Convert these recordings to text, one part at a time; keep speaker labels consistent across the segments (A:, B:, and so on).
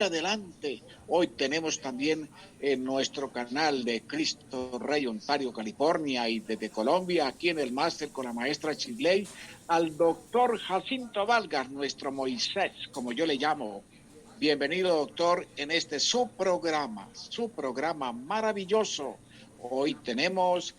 A: adelante. Hoy tenemos también en nuestro canal de Cristo Rey, Ontario, California, y desde Colombia, aquí en el máster con la maestra Chisley, al doctor Jacinto Vargas, nuestro Moisés, como yo le llamo. Bienvenido, doctor, en este su programa maravilloso. Hoy tenemos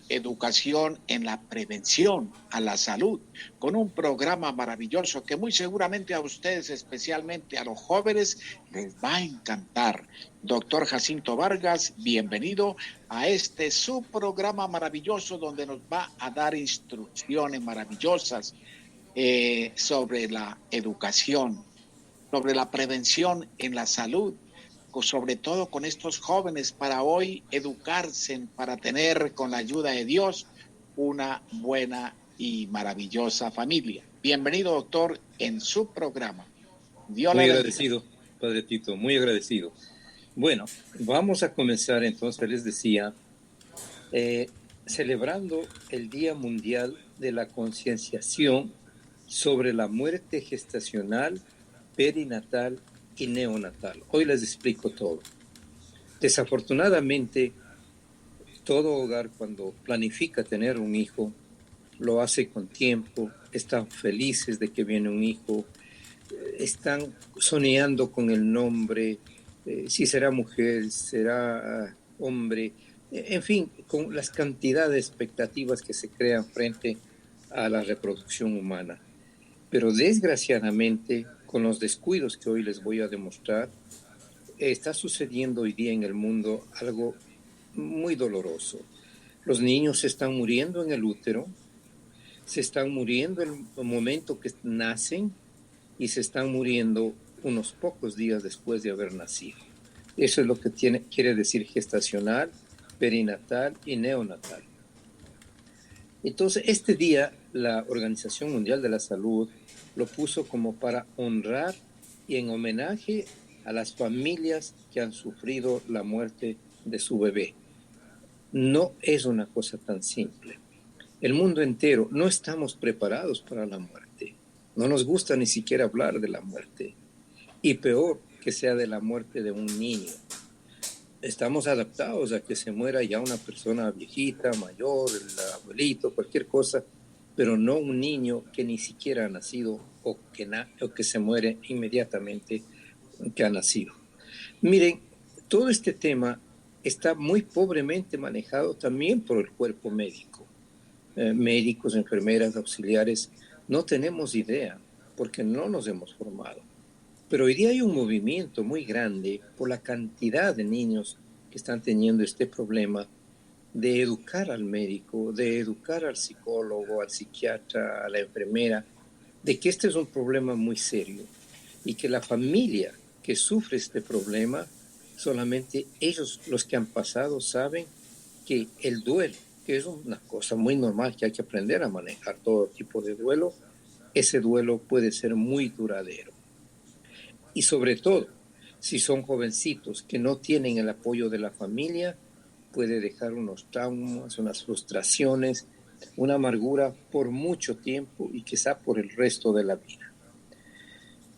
A: educación en la prevención a la salud, con un programa maravilloso que muy seguramente a ustedes, especialmente a los jóvenes, les va a encantar. Doctor Jacinto Vargas, bienvenido a este su programa maravilloso donde nos va a dar instrucciones maravillosas sobre la educación, sobre la prevención en la salud, sobre todo con estos jóvenes, para hoy educarse, para tener con la ayuda de Dios una buena y maravillosa familia. Bienvenido, doctor, en su programa. Dios
B: Muy
A: le bendiga.
B: agradecido, Padre Tito, muy agradecido. Bueno, vamos a comenzar entonces, les decía, celebrando el Día Mundial de la Concienciación sobre la muerte gestacional, perinatal y neonatal. Hoy les explico todo. Desafortunadamente, todo hogar cuando planifica tener un hijo, lo hace con tiempo, están felices de que viene un hijo, están soñando con el nombre, si será mujer, será hombre, en fin, con las cantidades de expectativas que se crean frente a la reproducción humana. Pero desgraciadamente, con los descuidos que hoy les voy a demostrar, está sucediendo hoy día en el mundo algo muy doloroso. Los niños se están muriendo en el útero, se están muriendo en el momento que nacen y se están muriendo unos pocos días después de haber nacido. Eso es lo que quiere decir gestacional, perinatal y neonatal. Entonces, este día la Organización Mundial de la Salud lo puso como para honrar y en homenaje a las familias que han sufrido la muerte de su bebé. No es una cosa tan simple. El mundo entero no estamos preparados para la muerte. No nos gusta ni siquiera hablar de la muerte. Y peor que sea de la muerte de un niño. Estamos adaptados a que se muera ya una persona viejita, mayor, el abuelito, cualquier cosa, pero no un niño que ni siquiera ha nacido o que se muere inmediatamente que ha nacido. Miren, todo este tema está muy pobremente manejado también por el cuerpo médico. Médicos, enfermeras, auxiliares, no tenemos idea porque no nos hemos formado. Pero hoy día hay un movimiento muy grande por la cantidad de niños que están teniendo este problema de educar al médico, de educar al psicólogo, al psiquiatra, a la enfermera, de que este es un problema muy serio y que la familia que sufre este problema, solamente ellos, los que han pasado, saben que el duelo, que es una cosa muy normal, que hay que aprender a manejar todo tipo de duelo, ese duelo puede ser muy duradero. Y sobre todo, si son jovencitos que no tienen el apoyo de la familia, puede dejar unos traumas, unas frustraciones, una amargura por mucho tiempo y quizá por el resto de la vida.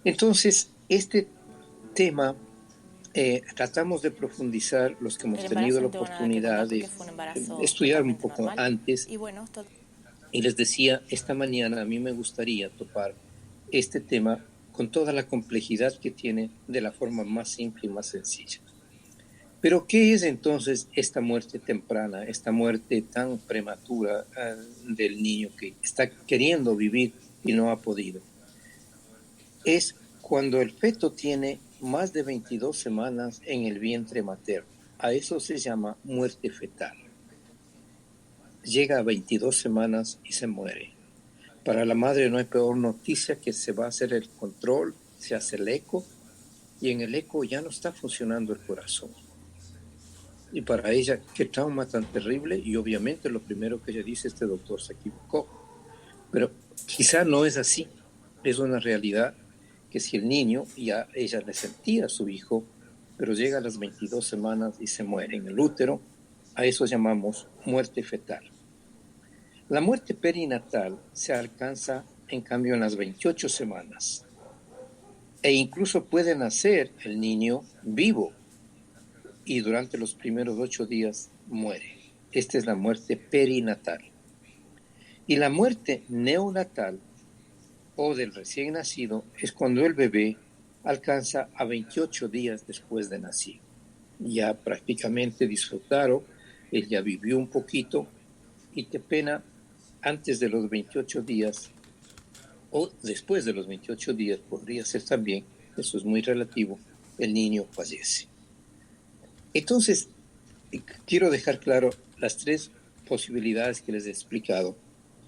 B: Entonces, este tema tratamos de profundizar los que hemos tenido la oportunidad de estudiar un poco antes. Y les decía, esta mañana a mí me gustaría topar este tema con toda la complejidad que tiene de la forma más simple y más sencilla. Pero, ¿qué es entonces esta muerte temprana, esta muerte tan prematura del niño que está queriendo vivir y no ha podido? Es cuando el feto tiene más de 22 semanas en el vientre materno. A eso se llama muerte fetal. Llega a 22 semanas y se muere. Para la madre no hay peor noticia que se va a hacer el control, se hace el eco y en el eco ya no está funcionando el corazón. Y para ella, qué trauma tan terrible, y obviamente lo primero que ella dice, este doctor se equivocó. Pero quizá no es así, es una realidad que si el niño, ya ella le sentía a su hijo, pero llega a las 22 semanas y se muere en el útero, a eso llamamos muerte fetal. La muerte perinatal se alcanza, en cambio, en las 28 semanas. e incluso puede nacer el niño vivo y durante los primeros 8 días muere. Esta es la muerte perinatal. Y la muerte neonatal o del recién nacido es cuando el bebé alcanza a 28 días después de nacido. Ya prácticamente disfrutaron, él ya vivió un poquito y qué pena, antes de los 28 días o después de los 28 días podría ser también, eso es muy relativo, el niño fallece. Entonces, quiero dejar claro las 3 posibilidades que les he explicado: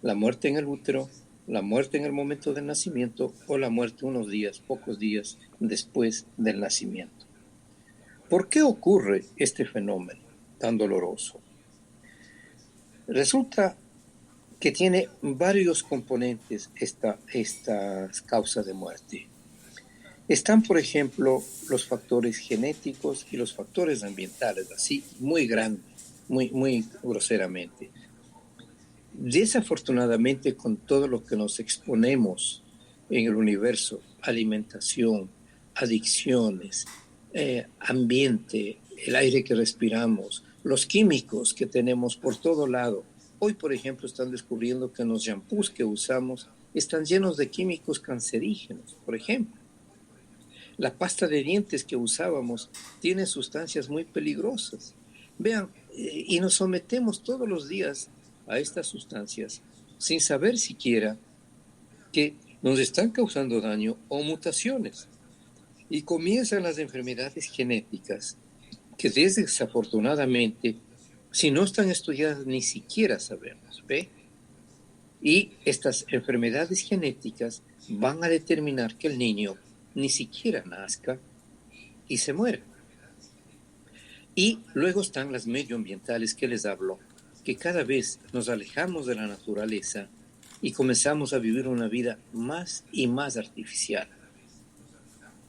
B: la muerte en el útero, la muerte en el momento del nacimiento o la muerte unos días, pocos días después del nacimiento. ¿Por qué ocurre este fenómeno tan doloroso? Resulta que tiene varios componentes estas causas de muerte. Están, por ejemplo, los factores genéticos y los factores ambientales, así muy grande, muy groseramente. Desafortunadamente, con todo lo que nos exponemos en el universo, alimentación, adicciones, ambiente, el aire que respiramos, los químicos que tenemos por todo lado. Hoy, por ejemplo, están descubriendo que los shampoos que usamos están llenos de químicos cancerígenos, por ejemplo. La pasta de dientes que usábamos tiene sustancias muy peligrosas. Vean, y nos sometemos todos los días a estas sustancias sin saber siquiera que nos están causando daño o mutaciones. Y comienzan las enfermedades genéticas que desafortunadamente, si no están estudiadas, ni siquiera sabemos, ¿ve? Y estas enfermedades genéticas van a determinar que el niño ni siquiera nazca y se muera. Y luego están las medioambientales que les hablo, que cada vez nos alejamos de la naturaleza y comenzamos a vivir una vida más y más artificial.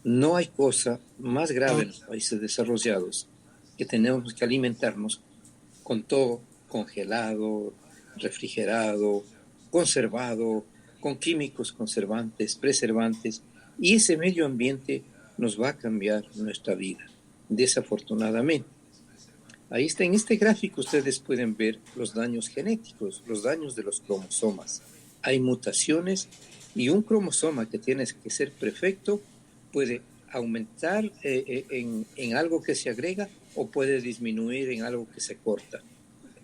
B: No hay cosa más grave en los países desarrollados que tenemos que alimentarnos con todo congelado, refrigerado, conservado, con químicos conservantes, preservantes, y ese medio ambiente nos va a cambiar nuestra vida, desafortunadamente. Ahí está, en este gráfico ustedes pueden ver los daños genéticos, los daños de los cromosomas. Hay mutaciones y un cromosoma que tiene que ser perfecto puede aumentar en algo que se agrega o puede disminuir en algo que se corta.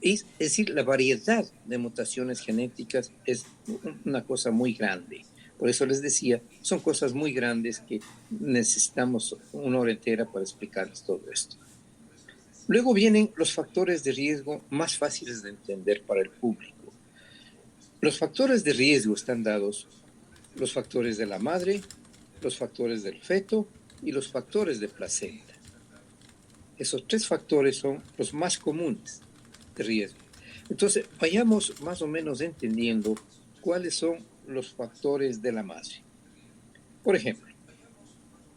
B: Es decir, la variedad de mutaciones genéticas es una cosa muy grande. Por eso les decía, son cosas muy grandes que necesitamos una hora entera para explicarles todo esto. Luego vienen los factores de riesgo más fáciles de entender para el público. Los factores de riesgo están dados, los factores de la madre, los factores del feto y los factores de placenta. Esos 3 factores son los más comunes de riesgo. Entonces, vayamos más o menos entendiendo cuáles son los factores de la madre. Por ejemplo,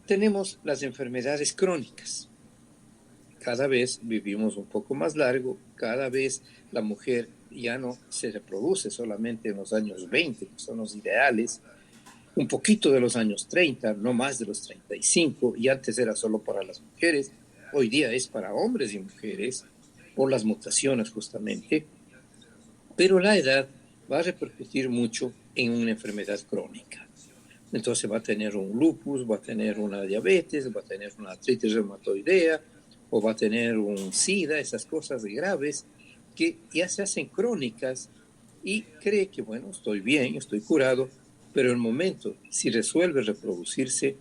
B: tenemos las enfermedades crónicas. Cada vez vivimos un poco más largo, cada vez la mujer ya no se reproduce solamente en los años 20, que son los ideales, un poquito de los años 30, no más de los 35, y antes era solo para las mujeres, hoy día es para hombres y mujeres, por las mutaciones justamente, pero la edad va a repercutir mucho en una enfermedad crónica. Entonces va a tener un lupus, va a tener una diabetes, va a tener una artritis reumatoidea, o va a tener un SIDA, esas cosas graves que ya se hacen crónicas y cree que, bueno, estoy bien, estoy curado, pero en el momento, si resuelve reproducirse,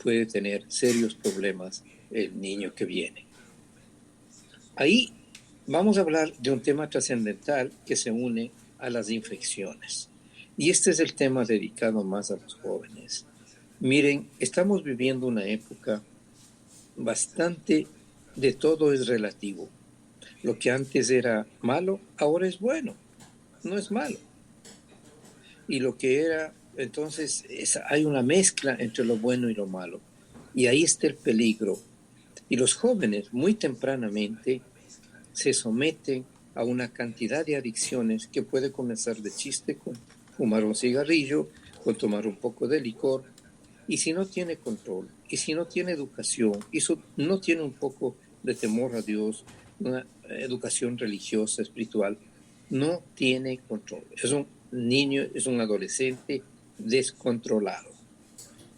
B: puede tener serios problemas el niño que viene. Ahí vamos a hablar de un tema trascendental que se une a las infecciones. Y este es el tema dedicado más a los jóvenes. Miren, estamos viviendo una época bastante de todo es relativo. Lo que antes era malo, ahora es bueno, no es malo. Y lo que era, entonces, hay una mezcla entre lo bueno y lo malo. Y ahí está el peligro. Y los jóvenes, muy tempranamente, se someten a una cantidad de adicciones que puede comenzar de chiste con fumar un cigarrillo, con tomar un poco de licor, Y si no tiene control, y si no tiene educación, y no tiene un poco de temor a Dios, una educación religiosa, espiritual, no tiene control. Es un niño, es un adolescente descontrolado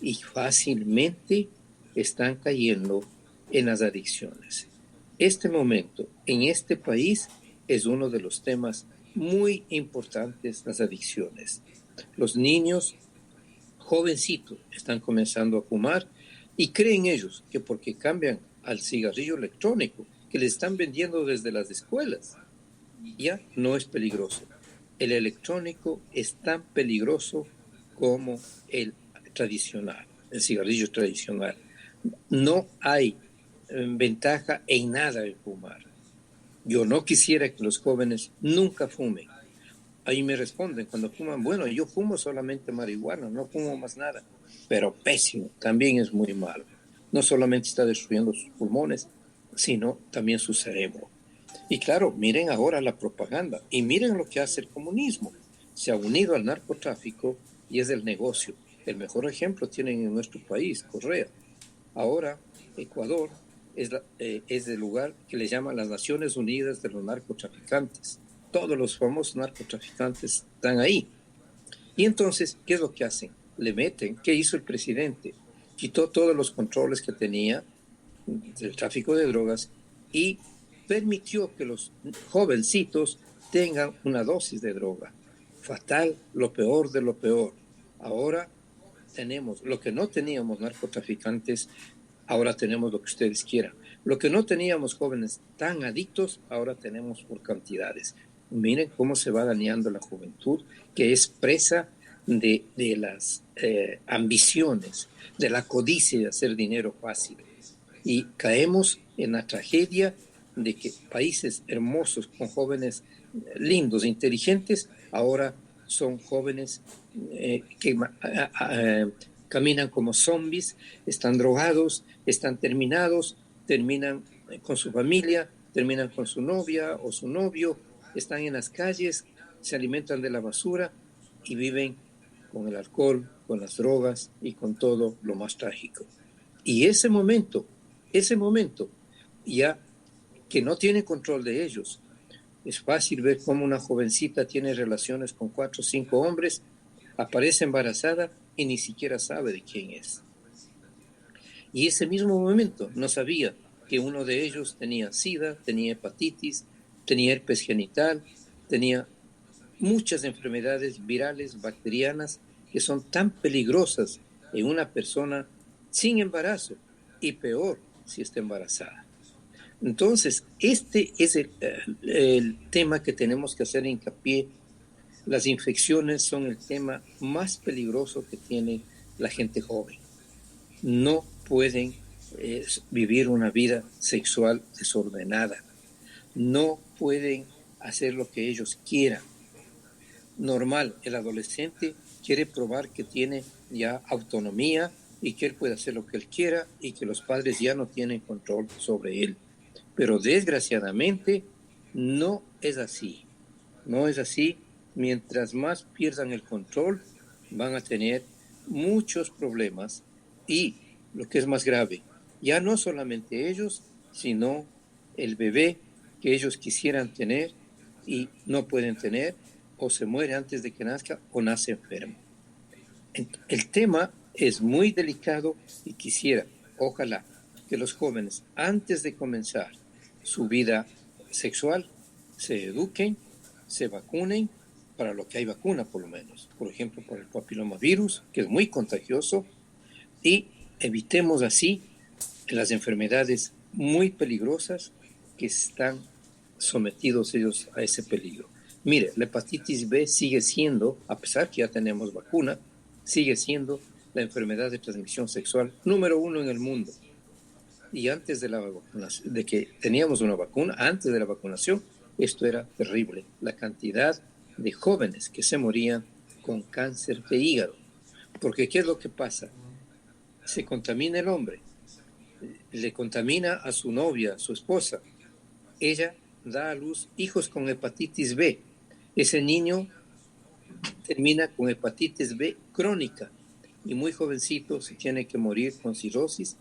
B: y fácilmente están cayendo en las adicciones. Este momento en este país es uno de los temas muy importantes, las adicciones. Los niños jovencitos están comenzando a fumar y creen ellos que porque cambian al cigarrillo electrónico que les están vendiendo desde las escuelas, ya no es peligroso. El electrónico es tan peligroso como el tradicional, el cigarrillo tradicional. No hay ventaja en nada en fumar. Yo no quisiera que los jóvenes nunca fumen. Ahí me responden cuando fuman, bueno, yo fumo solamente marihuana, no fumo más nada. Pero pésimo, también es muy malo. No solamente está destruyendo sus pulmones, sino también su cerebro. Y claro, miren ahora la propaganda y miren lo que hace el comunismo. Se ha unido al narcotráfico y es el negocio. El mejor ejemplo tienen en nuestro país, Correa. Ahora, Ecuador es el lugar que le llaman las Naciones Unidas de los narcotraficantes. Todos los famosos narcotraficantes están ahí. Y entonces, ¿qué es lo que hacen? Le meten. ¿Qué hizo el presidente? Quitó todos los controles que tenía del tráfico de drogas y permitió que los jovencitos tengan una dosis de droga. Fatal, lo peor de lo peor. Ahora tenemos lo que no teníamos narcotraficantes, ahora tenemos lo que ustedes quieran. Lo que no teníamos jóvenes tan adictos, ahora tenemos por cantidades. Miren cómo se va dañando la juventud, que es presa de las ambiciones, de la codicia de hacer dinero fácil. Y caemos en la tragedia de que países hermosos con jóvenes lindos, inteligentes, ahora son jóvenes que caminan como zombies, están drogados, están terminados, terminan con su familia, terminan con su novia o su novio, están en las calles, se alimentan de la basura y viven con el alcohol, con las drogas y con todo lo más trágico. Y ese momento, ya que no tiene control de ellos, es fácil ver cómo una jovencita tiene relaciones con 4 o 5 hombres, aparece embarazada y ni siquiera sabe de quién es. Y ese mismo momento no sabía que uno de ellos tenía SIDA, tenía hepatitis, tenía herpes genital, tenía muchas enfermedades virales, bacterianas, que son tan peligrosas en una persona sin embarazo y peor si está embarazada. Entonces, este es el tema que tenemos que hacer hincapié. Las infecciones son el tema más peligroso que tiene la gente joven. No pueden vivir una vida sexual desordenada. No pueden hacer lo que ellos quieran. Normal, el adolescente quiere probar que tiene ya autonomía y que él puede hacer lo que él quiera y que los padres ya no tienen control sobre él. Pero desgraciadamente no es así. No es así. Mientras más pierdan el control, van a tener muchos problemas y lo que es más grave, ya no solamente ellos, sino el bebé que ellos quisieran tener y no pueden tener, o se muere antes de que nazca o nace enfermo. El tema es muy delicado y quisiera, ojalá, que los jóvenes, antes de comenzar su vida sexual, se eduquen, se vacunen, para lo que hay vacuna por lo menos, por ejemplo, para el papilomavirus, que es muy contagioso, y evitemos así las enfermedades muy peligrosas que están sometidos ellos a ese peligro. Mire, la hepatitis B sigue siendo, a pesar que ya tenemos vacuna, sigue siendo la enfermedad de transmisión sexual número 1 en el mundo. Y antes de la vacunación, de que teníamos una vacuna, antes de la vacunación, esto era terrible. La cantidad de jóvenes que se morían con cáncer de hígado. Porque ¿qué es lo que pasa? Se contamina el hombre, le contamina a su novia, a su esposa. Ella da a luz hijos con hepatitis B. Ese niño termina con hepatitis B crónica y muy jovencito se tiene que morir con cirrosis